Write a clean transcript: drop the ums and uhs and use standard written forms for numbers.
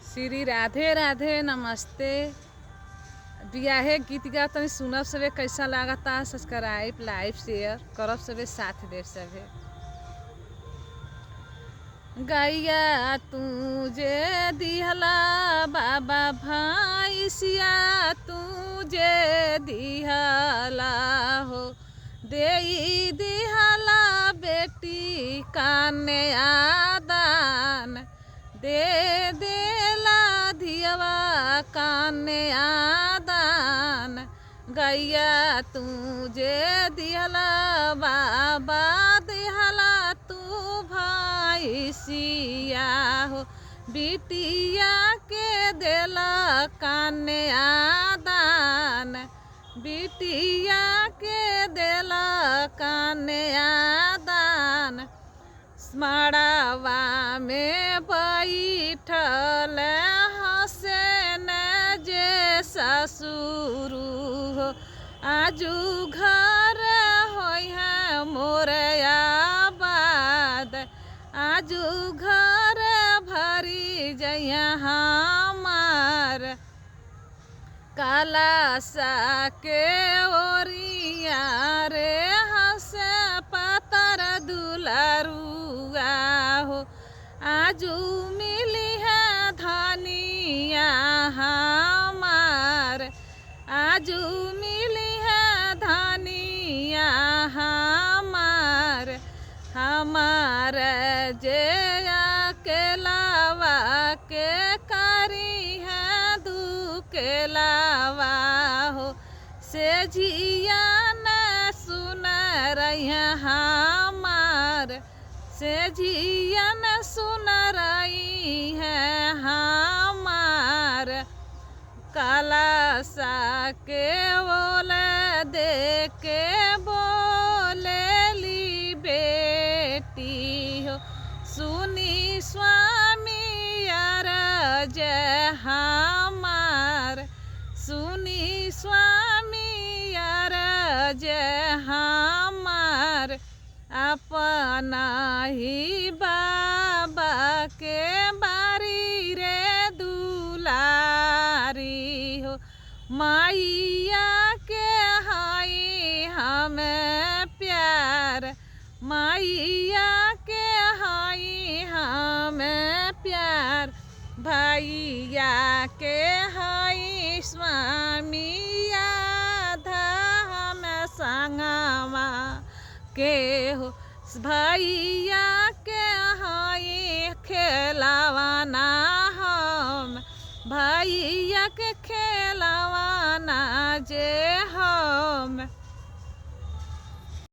श्री राधे राधे नमस्ते। बियाहे गीत गा तनी सुनब सबे कैसा लागता। सब्सक्राइब लाइक शेयर करब सबे साथ दे सबे। गैया तू जे दिहला बाबा भैंसिया तू जे दिहला हो देई दिहला बेटी काने आदान दे देला धियवा काने आदान। गैया तू जे दिहला बाबा दिहला तू भैंसिया हो बिटिया के देला काने आदान बिटिया के देला काने आदान। मड़वा में बैठल हसन जे ससुर हो आजू घर होई है मोर आबाद आजू घर भरी जइया हमार। काला सा के ओरिया रे हंस पतर दुलरुआ हो आजू मिली है धनिया हमार आजू मिली है धनिया हमार। हमार जे अकेलावा के करी है दुकेलावा हो से जिया न सुन रही हमार से जिया न सुन रही है हमार। काला सा के बोले दे के बोले ली बेटी हो सुनी स्वामी यार जय हमार सुनी स्वामी यार जय हमार। अपना ही बाबा के बारी रे दुलारी हो माइया के हाई हमें प्यार माइया के हाई हमें प्यार। भैया के हाई स्वामी आधा हम संगवा के हो भैया के हाई खेलावाना हम भैया के खेलावाना जे